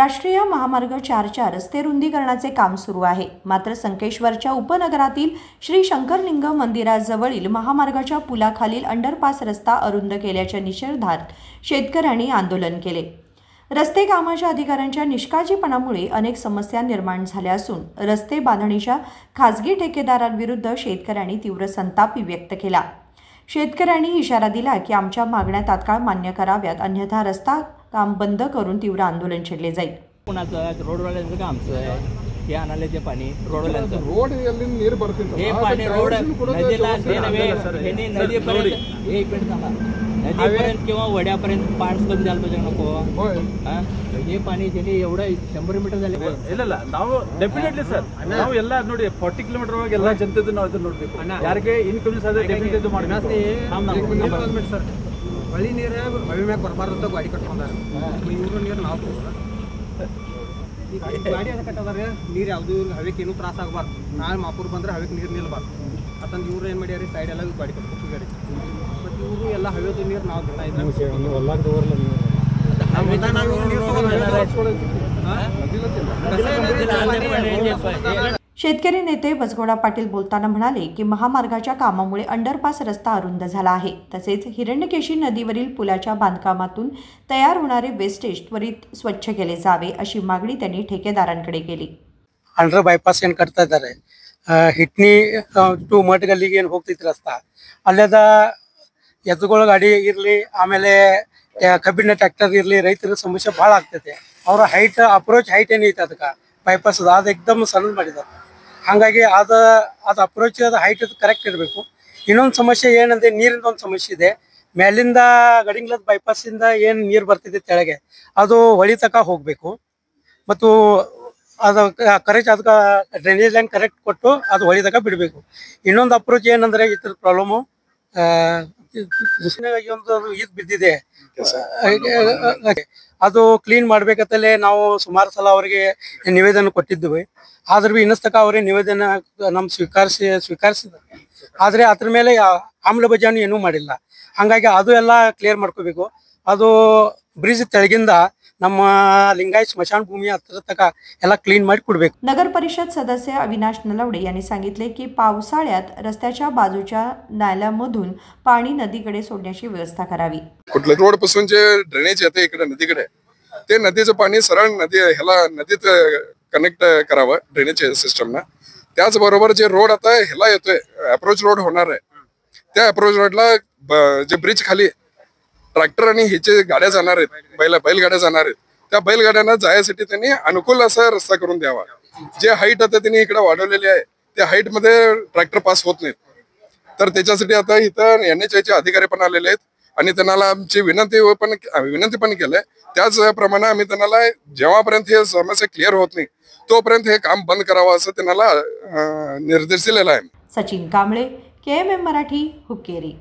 राष्ट्रीय महामार्ग 4च्या रस्ते रुंदीकरणाचे काम सुरू आहे। मात्र संकेश्वरच्या उपनगरातील श्री शंकरलिंग मंदिराजवळील महामार्गाच्या पुलाखालील अंडरपास रस्ता अरुंद केल्याच्या निषेधार्थ शेतकऱ्यांनी आंदोलन केले। रस्ते कामाच्या अधिकाऱ्यांच्या निष्काळजीपणामुळे अनेक समस्या निर्माण झाल्या असून रस्ते बांधणीच्या खासगी ठेकेदारांविरुद्ध शेतकऱ्यांनी तीव्र संताप व्यक्त केला। शेतकऱ्यांनी इशारा दिला की आमच्या मागण्या तात्काळ मान्य कराव्यात, अन्यथा रस्ता काम बंद करून तीव्र आंदोलन छेडले जाईल। कोणाचं रोडवाल्यांचं कामचं आहे, हे आणायचे पाणी रोडवाल्यांचं रोड एಲ್ಲಿ ನೀರು ಬರ್ತಿತ್ತು हे पाणी रोड नदीला ते नव्हे हे नदीपर्यंत हे इकडे थांबा नदीपर्यंत किंवा वड्यापर्यंत पार्ट्स बंद झालं पाहिजे नको हे पाणी त्यांनी एवढं 100 मीटर झाले ಇಲ್ಲ ನಾವು ಡೆಫಿನೆಟ್ಲಿ ಸರ್ ನಾವು ಎಲ್ಲ ನೋಡಿ 40 ಕಿಲೋಮೀಟರ್ ಒಳಗೆ ಎಲ್ಲ ಜನತೆದು ನಾವು ಅದನ್ನ ನೋಡಬೇಕು ಯಾರಿಗೆ ಇನ್ಕನ್ವೀನಿಯನ್ಸ್ ಆದ್ರೆ ಡೆಫಿನೆಟ್ಲಿ ಇದು ಮಾಡಬೇಕು ಸರ್ ಹಳ್ಳಿ ನೀರು ಹಳ್ಳಿ ಮ್ಯಾಗ ಬರಬಾರ್ದು ಗಾಡಿ ಕಟ್ಕೊಂಡಾರ ಇವ್ರು ನೀರು ನಾವು ಗಾಡಿ ಅದ ಕಟ್ಟದಾರೆ ನೀರು ಯಾವುದು ಹವೆಗೆ ಏನೂ ತ್ರಾಸ ಆಗಬಾರ್ದು ನಾಳೆ ಮಾಪೂರ್ ಬಂದ್ರೆ ಹವೆಗೆ ನೀರು ನಿಲ್ಲಬಾರ್ದು ಅತಂದು ಇವ್ರು ಏನು ಮಾಡ್ಯಾರಿ ಸೈಡ್ ಎಲ್ಲ ಗಾಡಿ ಕಟ್ಬೇಕು ಗಾಡಿ ಮತ್ತು ಇವರು ಎಲ್ಲ ಹವೆದು ನೀರು ನಾವು ದಿನ शेतकरी नेते बसगोडा पाटील बोलताना म्हणाले की महामार्गाच्या कामामुळे अंडरपास रस्ता अरुंद झाला आहे। तसेच हिरण्यकेशी नदीवरील पुलाच्या बांधकामातून तयार होणारे वेस्टेज त्वरित स्वच्छ केले जावे अशी मागणी त्यांनी ठेकेदारांकडे केली। अंडर बायपास ಏನು ಕಟ್ತಾ ಇದ್ದಾರೆ, ಹಿಟ್ನಿ ಟು ಮಠಗಲ್ಲಿಗೆ ಏನು ಹೋಗ್ತಿತ್ತು ರಸ್ತಾ ಅಲ್ಲದ ಎತ್ತುಗಳ ಗಾಡಿ ಇರಲಿ, ಆಮೇಲೆ ಕಬ್ಬಿನ ಟ್ರ್ಯಾಕ್ಟರ್ ಇರಲಿ, ರೈತರ ಸಮಸ್ಯೆ ಭಾಳ ಆಗ್ತೈತೆ। ಅವರ ಹೈಟ್ ಅಪ್ರೋಚ್ ಹೈಟ್ ಏನೈತೆ ಅದಕ್ಕೆ ಬೈಪಾಸ್ ಅದು ಎಕ್ದಮ್ ಸಣ್ಣ ಮಾಡಿದ್ದಾರೆ। ಹಾಗಾಗಿ ಅದು ಅಪ್ರೋಚ್ ಅದು ಹೈಟ್ ಕರೆಕ್ಟ್ ಇರಬೇಕು। ಇನ್ನೊಂದು ಸಮಸ್ಯೆ ಏನಂದ್ರೆ ನೀರಿಂದ ಒಂದು ಸಮಸ್ಯೆ ಇದೆ। ಮೇಲಿಂದ ಗಡಿಂಗ್ಲದ ಬೈಪಾಸಿಂದ ಏನು ನೀರು ಬರ್ತಿದೆ ತೆಳಗೆ ಅದು ಹೊಳಿ ತನಕ ಹೋಗಬೇಕು ಮತ್ತು ಅದು ಕರೆಕ್ಟ್ ಅದಕ್ಕೆ ಡ್ರೈನೇಜ್ ಲೈನ್ ಕರೆಕ್ಟ್ ಕೊಟ್ಟು ಅದು ಹೊಳಿ ತನಕ ಬಿಡಬೇಕು। ಇನ್ನೊಂದು ಅಪ್ರೋಚ್ ಏನಂದರೆ ಈ ಥರ ಪ್ರಾಬ್ಲಮು ಒಂದು ಇದು ಬಿದ್ದಿದೆ, ಅದು ಕ್ಲೀನ್ ಮಾಡ್ಬೇಕಂತಲೇ ನಾವು ಸುಮಾರು ಸಲ ಅವರಿಗೆ ನಿವೇದನೆ ಕೊಟ್ಟಿದ್ವಿ। ಆದ್ರೂ ಭೀ ಇನ್ನಸ್ತಕ ಅವರೇ ನಿವೇದನ ನಮ್ಮ ಸ್ವೀಕರಿಸಿದ ಆದರೆ ಅದ್ರ ಮೇಲೆ ಆಮ್ಲಬಜಾನು ಏನೂ ಮಾಡಿಲ್ಲ। ಹಾಗಾಗಿ ಅದು ಎಲ್ಲ ಕ್ಲಿಯರ್ ಮಾಡ್ಕೋಬೇಕು। ಅದು ब्रिज तळगिंद ನಮ್ಮ लिंगायत स्मशान भूमी हत्र तक याला क्लीन ಮಾಡಿ ಕೊಡಬೇಕು। नगर परिषद सदस्य अविनाश नलवडे यांनी सांगितले की पावसाळ्यात रस्त्याच्या बाजूच्या नाल्यामधून पाणी नदीकडे सोडण्याची व्यवस्था करावी। कुठले रोड पासून जे ड्रेनेज येते इकडे नदीकडे ते नदीचं पाणी सरळ ह्याला नदीत कनेक्ट करावं ड्रेनेज सिस्टमना। त्याचबरोबर जे रोड आता ह्याला येतोय अप्रोच रोड होणार आहे, त्या अप्रोच रोडला जे ब्रिज खाली ट्रॅक्टर आणि ह्याचे गाड्या जाणार आहेत, बैलगाड्या जाणार आहेत, त्या बैलगाड्यांना जायसाठी त्यांनी अनुकूल असा रस्ता करून द्यावा। जे हाईट आता त्यांनी इकडे वाढवलेली आहे त्या हाईट मध्ये ट्रॅक्टर पास होत नाहीत, तर त्याच्यासाठी आता इथं NHAचे अधिकारी पण आलेले आहेत आणि त्यांना आमची विनंती पण केलंय। त्याचप्रमाणे आम्ही त्यांना जेव्हापर्यंत हे समस्या क्लिअर होत नाही तोपर्यंत हे काम बंद करावं असं त्यांना निर्देश दिलेला आहे। सचिन कांबळे, KMM मराठी, हुक्केरी।